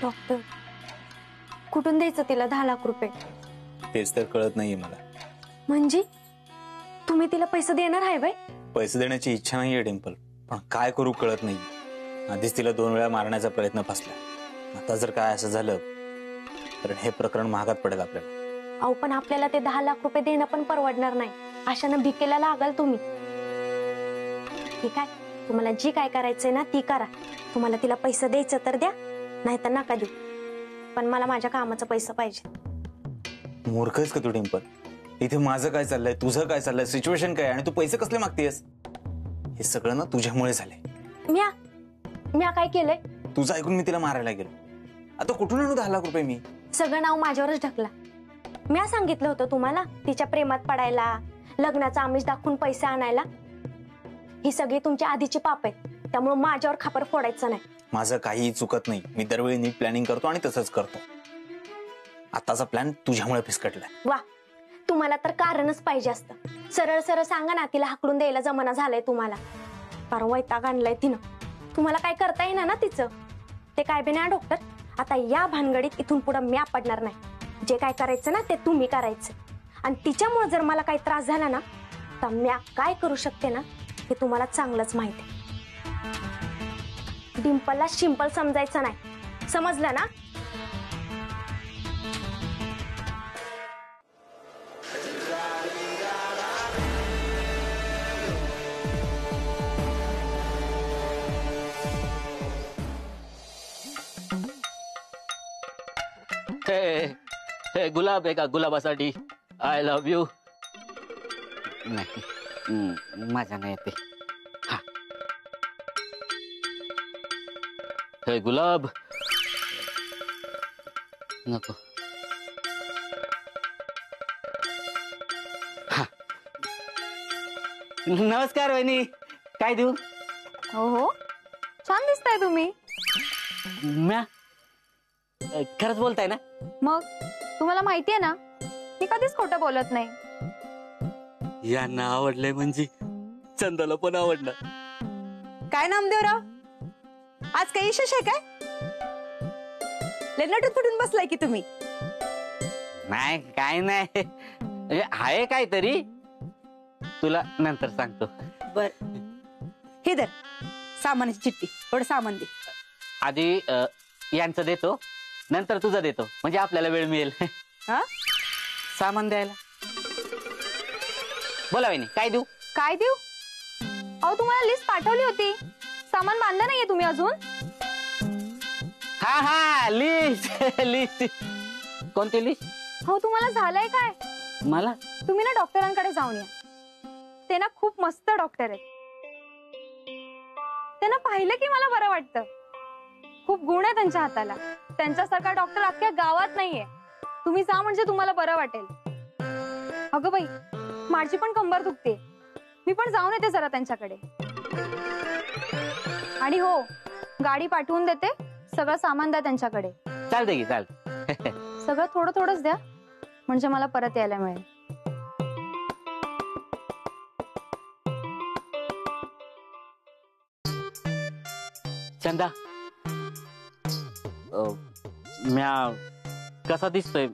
Doctor, कुठून द्यायचं तिला 10 लाख रुपये? तेच तर कळत नाहीये मला. म्हणजे तुम्ही तिला पैसे देणार आहे बाई? पैसे देण्याची इच्छा नाहीये डिंपल, पण काय करू कळत नाही. आधीच तिला 2 वेळा मारण्याचा प्रयत्न फसला. आता जर काय असं झालं तर हे प्रकरण महागात पडेल आपल्याला. अहो पण आपल्याला ते 10 लाख रुपये देणं पण परवडणार नाही. अशानं भिकेला लागाल तुम्ही. ठीक आहे, तुम्हाला जी काय करायचंय ना ती करा. तुम्हाला तिला पैसे द्यायचं तर द्या, नाही तर नका देऊ. पण मला माझ्या कामाचा पैसा पाहिजे. मूर्ख आहेस का तू डिंपल? इथे माझं काय चाललंय, तुझं काय चाललंय, सिच्युएशन काय, आणि तू पैसे कसले मागतेस? हे सगळं ना तुझ्यामुळे झालंय. म्या काय केलंय? तुझं ऐकून मी तिला मारायला गेलो. आता कुठून आणू 10 लाख रुपये मी? सगळं नाव माझ्यावरच ढकला. म्या सांगितलं होतं तुम्हाला तिच्या प्रेमात पडायला, लग्नाचा आमिष दाखवून पैसे आणायला. ही सगळी तुमच्या आधीची पाप आहे, त्यामुळे माझ्यावर खापर फोडायचं नाही. माझं काहीही चुकत नाही. मी दरवेळी नीट प्लॅनिंग करतो आणि तसंच करतो. आताचा प्लॅन तुझ्यामुळे फिसकटलाय. वा, तुम्हाला तर कारणच पाहिजे असतं. सरळ सरळ सांगा ना, तिला हाकलून द्यायला जमाना झालाय तुम्हाला. फार वैताग आणलाय तिनं. तुम्हाला काय करता येईना ना तिचं. ते काय बी नाही डॉक्टर. आता या भानगडीत इथून पुढे म्या पडणार नाही. जे काय करायचं ना ते तुम्ही करायचं. आणि तिच्यामुळे जर मला काही त्रास झाला ना तर म्या काय करू शकते ना हे तुम्हाला चांगलंच माहिती आहे. डिंपलला शिंपल समजायचं नाही, समजलं ना? हे गुलाब आहे का? गुलाबासाठी आय लव्ह यू. नाही, माझा नाही ते. हा, हे गुलाब नको. हा, नमस्कार वहिनी, काय देऊ? हो हो, छान दिसताय तुम्ही. म्या खरंच बोलताय ना? मग तुम्हाला माहितीये ना मी कधीच खोटं बोलत नाही. यांना आवडलंय म्हणजे चंदाला पण आवडलं. काय नामदेवराव, आज काही विशेष आहे काय? नटून फुटून बसलाय की तुम्ही? नाही, काय नाही, आहे काहीतरी. तुला नंतर सांगतो. बर, हे धर सामानाची चिठ्ठी. थोडं सामान दे. आधी यांचं देतो, नंतर तुझं देतो, म्हणजे आपल्याला वेळ मिळेल. हा, सामान द्यायला. बोला वहिनी, काय देऊ? काय देऊ? अहो तुम्हाला लिस्ट पाठवली होती, सामान बांधलं नाहीये तुम्ही अजून. हा हा, लिस्ट. लिस्ट कोणती लिस्ट? हो, तुम्हाला झालंय काय? मला? तुम्ही ना डॉक्टरांकडे जाऊन या. ते ना खूप मस्त डॉक्टर आहेत. त्यांना पाहिलं की मला बरं वाटतं. खूप गुण आहे त्यांच्या हाताला. त्यांच्यासारखा डॉक्टर अख्ख्या गावात नाहीये. तुम्ही जा म्हणजे तुम्हाला बरं वाटेल. अगं बाई, माझी पण कंबर दुखते. मी पण जाऊन येते जरा त्यांच्याकडे. आणि हो, गाडी पाठवून देते. सगळं सामान द्या त्यांच्याकडे. चालते की चालते. सगळं थोडं थोडंच द्या, म्हणजे मला परत यायला मिळेल. चंदा, म्या कसा दिसतोय?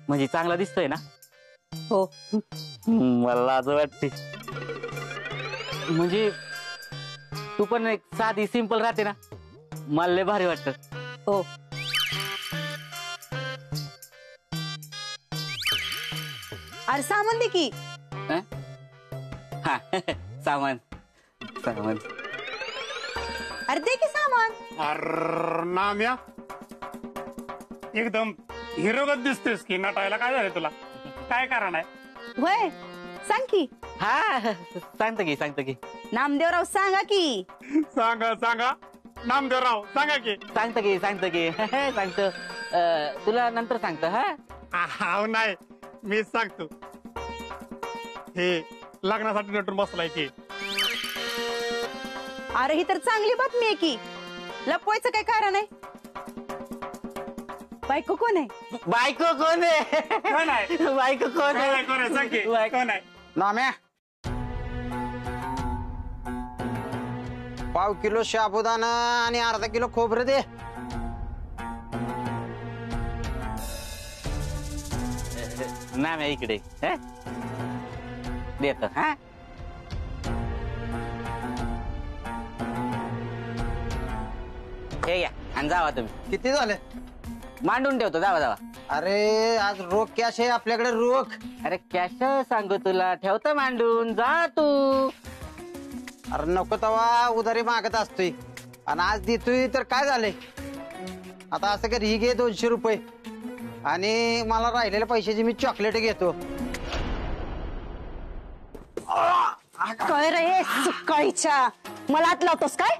म्हणजे चांगला दिसतोय ना? हो. मला असं वाटते. म्हणजे तू पण एक साधी सिंपल राहते ना, मला लय भारी वाटत. हो, अरे सामान दे की. हा, सामान सामान. अरे दे की सामान. अरे नाम्या, एकदम हिरोगत दिसतेस की. नटायला काय झालं तुला? काय कारण आहे? होय, सांग की. हा, सांगतो की. नामदेवराव सांगा की. सांगा सांगा नामदेवराव, सांगा की. सांगतो की. सांगतो. तुला नंतर सांगतो. हा नाही, मीच सांगतो. हे लग्नासाठी नटून बसलाय की. अरे ही तर चांगली बातमी आहे की. लपवायचं काय कारण आहे? बायको कोण आहे? बायको कोण आहे? कोण आहे? बायको कोण आहे? कोण आहे? सांग की. कोण आहे? नाम्या, 1/2 किलो साबुदाणा आणि अर्धा किलो खोबरं दे. ना मी इकडे देतो हा. हे घ्या आणि जावा तुम्ही. किती झाले? मांडून ठेवतो, जावा जावा. अरे आज रोख कॅश आहे आपल्याकडे, रोख. अरे कॅश सांगू तुला, ठेवतो मांडून, जा तू. अरे नको तवा उधारी मागत असतोय आणि आज देतोय तर काय झालंय. आता असं कर, ही घे 200 रुपये आणि मला राहिलेल्या पैशाची मी चॉकलेट घेतो. काय रे सकाळीच्या मला हात लावतोस काय?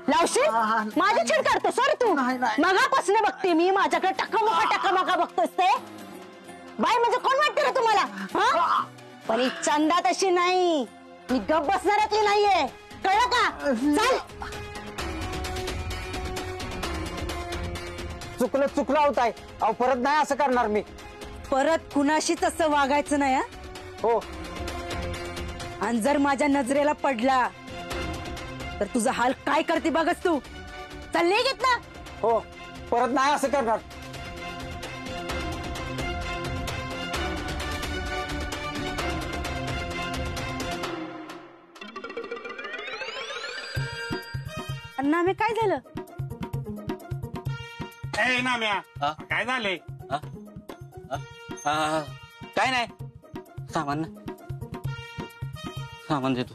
लावशील? माझी छेड काढतो सर तू. मगापासून बघते मी, माझ्याकडे टकामका बघतोस ते. बाई म्हणजे कोण वाटतं रे तुम्हाला? पण ही चंदा तशी नाही, मी गप बसणाऱ्यातली नाहीये, कळलं का? चल. चुकलं होताय. अहो परत नाही असं करणार मी. परत कुणाशीच असं वागायचं नाही. हो. आणि जर माझ्या नजरेला पडला तर तुझा हाल काय करते बघच तू. चालले घेत ना. हो परत नाही असं करणार. अण्णा मी काय झालं? ए नाम्या, हा? काय झाले? काय नाही, सामान देतो.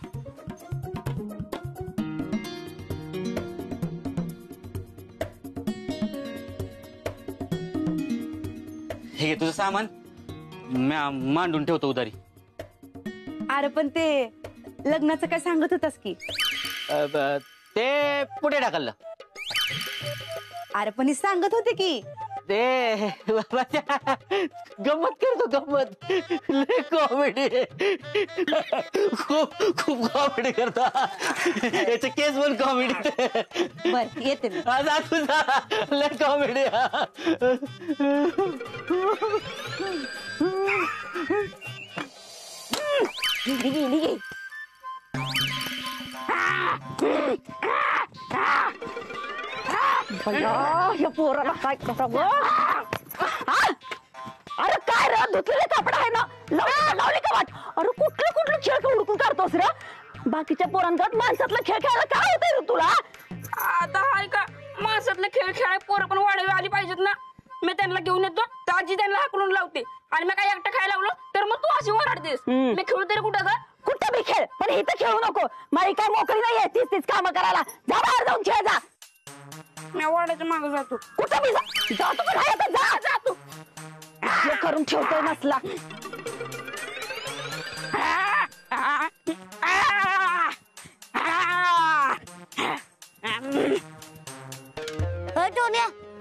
हे घे तुझं सामान, मांडून ठेवतो उधारी. अरे पण ते लग्नाचं काय सांगत होतास की? ते पुढे ढकललं. अरे पण हे सांगत होते की ते गंमत करतो, गंमत. लय कॉमेडी, खूप कॉमेडी करतो. याचे केस पण कॉमेडी. बर येते मी. जा तुझा, लय कॉमेडी. या पोराला काय कसं? अरे काय रे, धुतलेले कपडे आहे ना, लावले का वाट? अरे कुठलं खेळ उडकून काढतोस रे? बाकीच्या पोरांकडे माणसातला खेळ खेळायला काय होतंय रे तुला? आता हाय का, माणसातले खेळ खेळाय पोरं पण वाढवी आली पाहिजेत ना. मी त्यांना घेऊन येतो, तर आजी त्यांना हाकलून लावते आणि मी काय एकटं खायला लागलो तर मग तू अशी ओरडतेस. मी खेळू तरी कुठं का? कुठं बी खेळ, पण इथं खेळू नको. माझी काय मोकळी नाहीये तीच कामं करायला. जा बाहेर जाऊन खेळ जा. मी वाड्याच्या मागे जातो. कुठं बी जातो पण आहे आता, जा जातो. हे करून ठेवतोय नसला.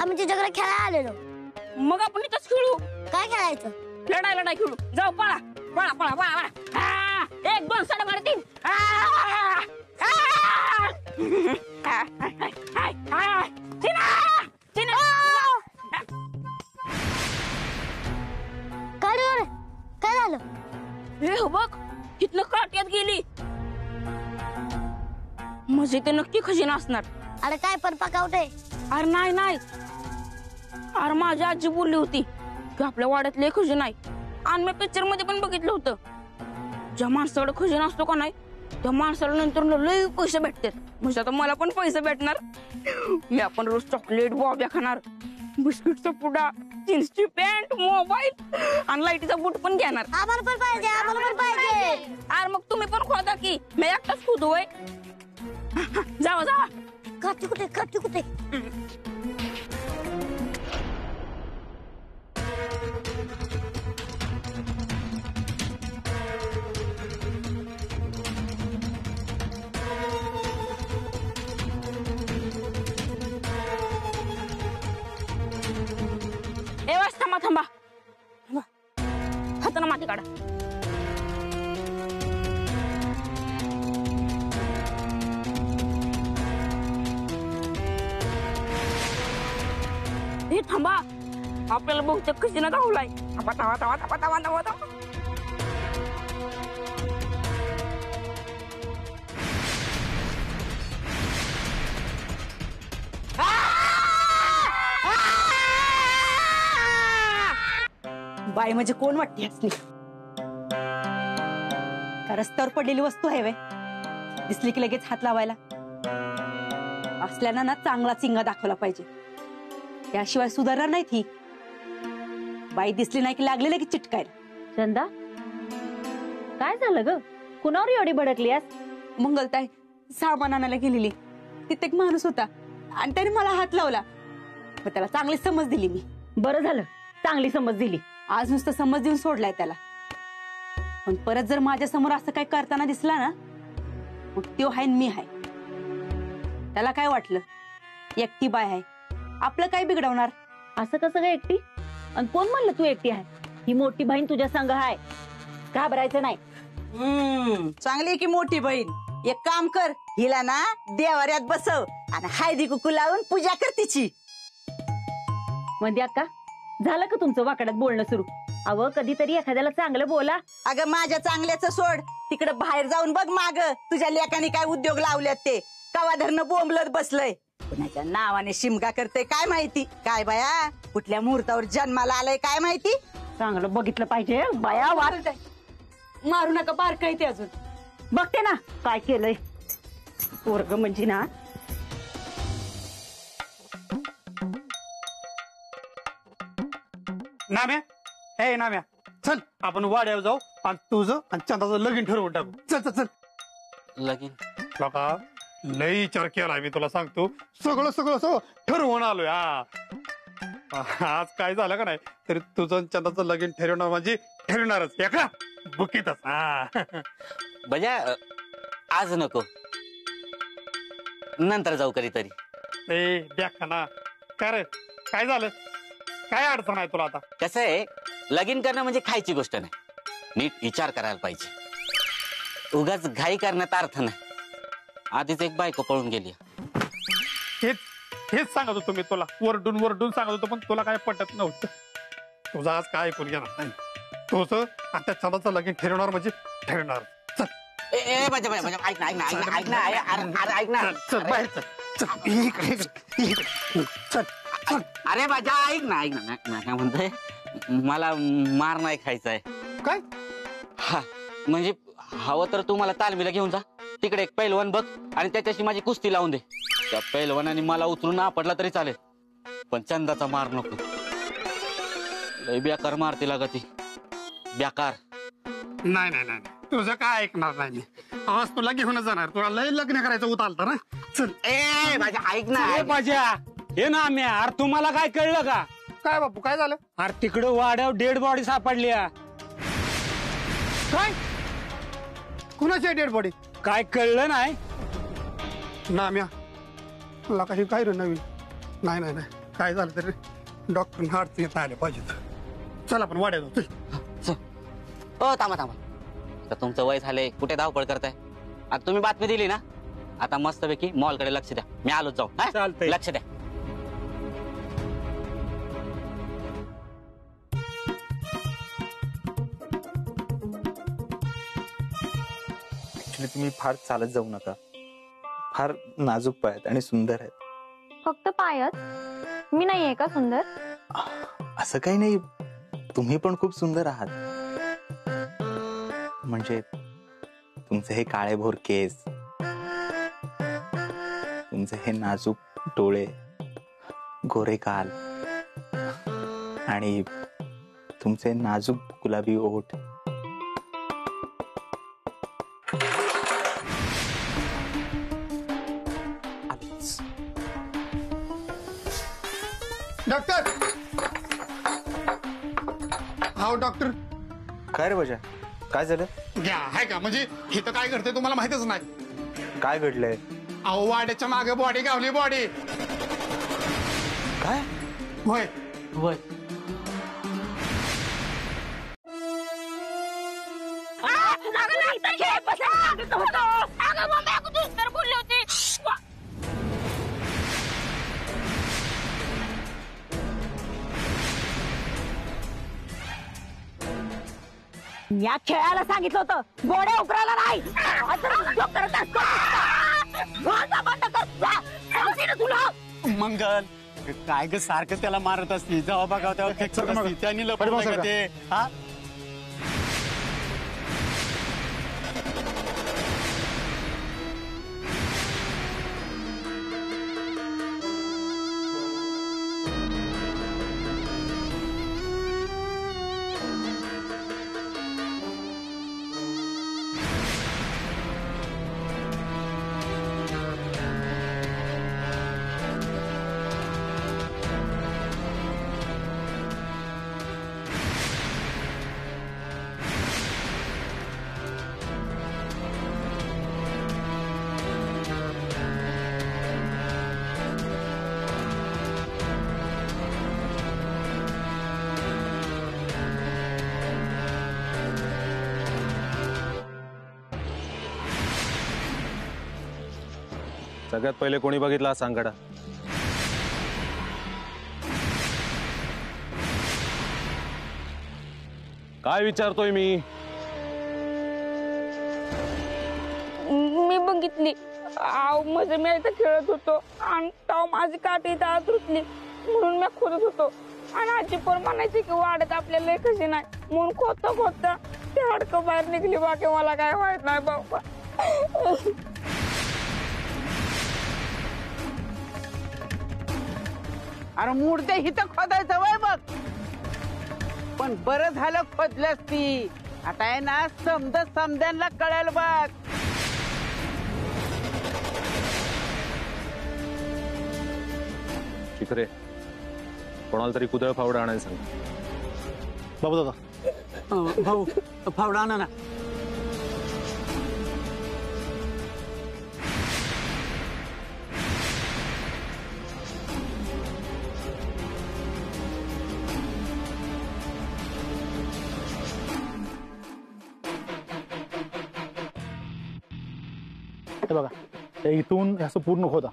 आम्ही तुझ्याकडे खेळायला आलेलो. मग आपण इथंच खेळू. काय खेळायचं? लढाई खेळू. जाऊ, पळा पळा पळा पळा. 1 2 3 4 काय झालं? हे बघ, इथनं काट्यात गेली. म्हणजे ते नक्की खजिना असणार. अरे काय पण पकावते? अरे नाही, अरे माझी आजी बोलली होती की आपल्या वाड्यात लय खजिना आहे. आणि मी पिक्चर मध्ये पण बघितलं होतं, ज्या माणसाकडे खजिना असतो का नाही त्या माणसाला नंतर लय पैसे भेटतात. म्हणजे आता मला पण पैसे भेटणार. मी आपण रोज चॉकलेट, बॉब्या खाणार, बिस्किटचा पुडा, जीन्सची पॅन्ट, मोबाईल आणि लाईटीचा बूट पण घेणार. आम्हाला पण पाहिजे. अरे मग तुम्ही पण खोदा की, मी एकटाच खोदू होय. जावा. काठी कुठे? थांबा. हातानं माती काढा. हे थांबा, आपल्याला बहुतेक खजिना गावलाय. थांबा. बाई म्हणजे कोण वाटते याचनी? का रस्त्यावर पडलेली वस्तू आहे वे दिसली की लगेच हात लावायला? असल्याना ना चांगला चिंगा दाखवला पाहिजे, त्याशिवाय सुधारणार नाही ती. बाई दिसली नाही की लागलेलं की चिटकायला. चंदा, काय झालं ग? कुणावर एवढी भडकली आज? मंगलताई सामान आणायला गेलेली, तिथे एक माणूस होता आणि त्याने मला हात लावला. मग त्याला चांगली समज दिली मी. बरं झालं, चांगली समज दिली. आज नुसतं समज देऊन सोडलाय त्याला. पण परत जर माझ्या समोर असं काय करताना दिसला ना, मग तो हाय मी हाय. त्याला काय वाटलं एकटी बाय आहे, आपलं काय बिघडवणार? असं कसं ग एकटी? आणि कोण म्हणलं तू एकटी आहे? ही मोठी बहीण तुझ्या संग आहे, घाबरायचं नाही. चांगली की मोठी बहीण. एक काम कर, हिला ना देवाऱ्यात बसव आणि हळदी कुकू लावून पूजा कर तिची. म्हणजे अक्का, झालं का तुमचं वाकड्यात बोलणं सुरू? अव कधीतरी एखाद्याला चांगलं बोला. अगं माझ्या चांगल्याचं सोड, तिकडे बाहेर जाऊन बघ माग तुझ्या लेकाने काय उद्योग लावल्यात ते. कवा धरणं बोंबलत बसलंय, कुणाच्या नावाने शिमगा करते काय माहिती. काय बाया, कुठल्या मुहूर्तावर जन्माला आलाय काय माहिती. चांगलं बघितलं पाहिजे बाया. वाट मारू नका, बारकाय ते अजून. बघते ना काय केलंय पोरग म्हणजे ना. नाम्या, हे नाम्या, चल आपण वाड्यावर जाऊ आणि तुझं आणि चंदाचं लगीन ठरवून टाकू. चल चल चल. लगीन? लोका लई विचार केलाय मी, तुला सांगतो. सगळं सगळं सगळं ठरवून आलोय. आज काय झालं का नाही तरी तुझं आणि चंदाचं लगीन ठरवणार म्हणजे ठरवणारच. एका बुकीतच. बजा आज नको, नंतर जाऊ कधीतरी. ए ना काय रे, काय झालं? काय अडचण आहे तुला आता? कसं आहे, लगीन करणं म्हणजे खायची गोष्ट नाही, नीट विचार करायला पाहिजे. उगाच घाई करण्यात अर्थ नाही. आधीच एक बायको पळून गेली. हेच सांगत होतो मी तुला, वरडून वरडून सांगत होतो, पण तुला काय पटत नव्हतं. तुझं आज काय ऐकून घेणार नाही. तुझं आता चंदाचं लगीन ठरवणार म्हणजे ठरवणार. चल ए बजा बजा बजा, ऐक ना ऐक ना ऐक ना ऐक ना, अरे ऐक ना. चल बाहेर चल. चल इकडे चल. अरे बजा ऐक ना ऐक ना. काय म्हणतोय, मला मार नाही खायचा आहे. काय? हा म्हणजे हवं तर तू मला तालमीला घेऊन जा, तिकडे एक पैलवान बघ आणि त्याच्याशी माझी कुस्ती लावून दे. त्या पैलवानाने मला उचलून आपटला तरी चालेल, पण चंदाचा मार नको. लय बेकार मारते लागा ती, बेकार. नाही नाही नाही, तुझं काय ऐकणार नाही मी. आवाज तुला घेऊनच जाणार. तुला लय लग्न करायचं उतारता ना. चल. ए माझ्या ऐक ना. माझ्या हे ना आम्ही. अरे तुम्हाला काय कळलं का? काय बापू काय झालं? अरे तिकडं वाड्यावर डेड बॉडी सापडली. काय? कुणाची डेड बॉडी? काय कळलं नाही? नाम्या, मला काही काय रे नवीन. नाही नाही नाही, काय झालं तरी डॉक्टरना अडचण येत आले पाहिजेत. चल आपण वाड्यात जाऊ. ओ थांबा थांबा, आता तुमचं वय झालंय, कुठे धावपळ करताय? आता तुम्ही बातमी दिली ना, आता मस्तपैकी मॉलकडे लक्ष द्या. मी आलोच जाऊ. चालतंय. लक्ष द्या. ऍक्च्युली तुम्ही फार चालत जाऊ नका. फार नाजूक पाय आहेत आणि सुंदर आहेत. फक्त पायच? मी नाहीये का सुंदर? असं काही नाही, तुम्ही पण खूप सुंदर आहात. म्हणजे तुमचे हे काळेभोर केस, तुमचे हे नाजूक डोळे, गोरे गाल आणि तुमचे नाजूक गुलाबी ओठ. डॉक्टर, हाव डॉक्टर. काय रे बजा, काय झालं? घ्या हाय का, म्हणजे हे तर काय करते तुम्हाला माहितच नाही. काय घडलंय? अहो वाड्याच्या मागे बॉडी गावली. बॉडी काय? होय होय. या खेळायला सांगितलं होतं, गोड्या उकरायला नाही. मंगल, काय ग सारखं त्याला मारत असते जेव्हा बघा तेव्हा फेकत असते. त्यांनी लपवलं का ते हा? सगळ्यात पहिले कोणी बघितला सांगडा? काय विचारतोय मी? मी बघितली. मध्ये मी इथं खेळत होतो आणि तेव्हा माझी काठी इथं आत रुतली म्हणून मी खोदत होतो आणि आजी पण म्हणायची की वाढत आपल्याला लय कशी नाही म्हणून खोदता ते हाडकं बाहेर निघली. बाकी मला काय माहित नाही बाबा. अरे मूर्त्या हिथं खोदायचं वय बघ. पण बरं झालं खोदलंस ती. आता आहे ना समद्यांना कळेल बघ. शिखरे, कोणाला तरी कुदळ फावडा आणायला सांग. बाबू दादा भाऊ फावडा आणा ना. हे बघा, हे इथून असं पूर्ण खोदा.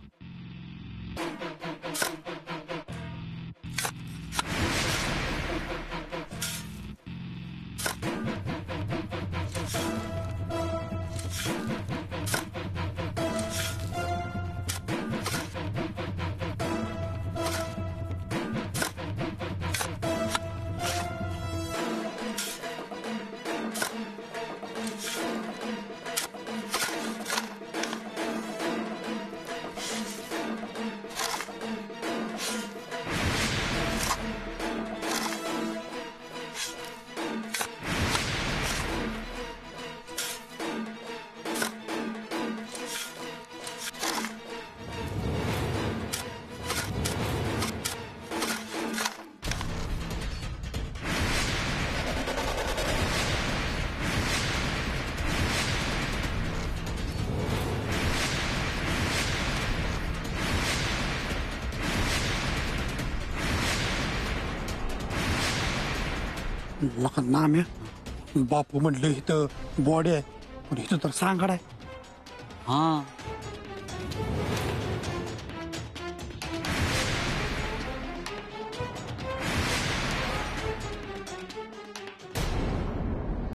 नाम आहे बापू म्हटलं इथं बॉडी आहे पण इथं तर सांगड आहे. हा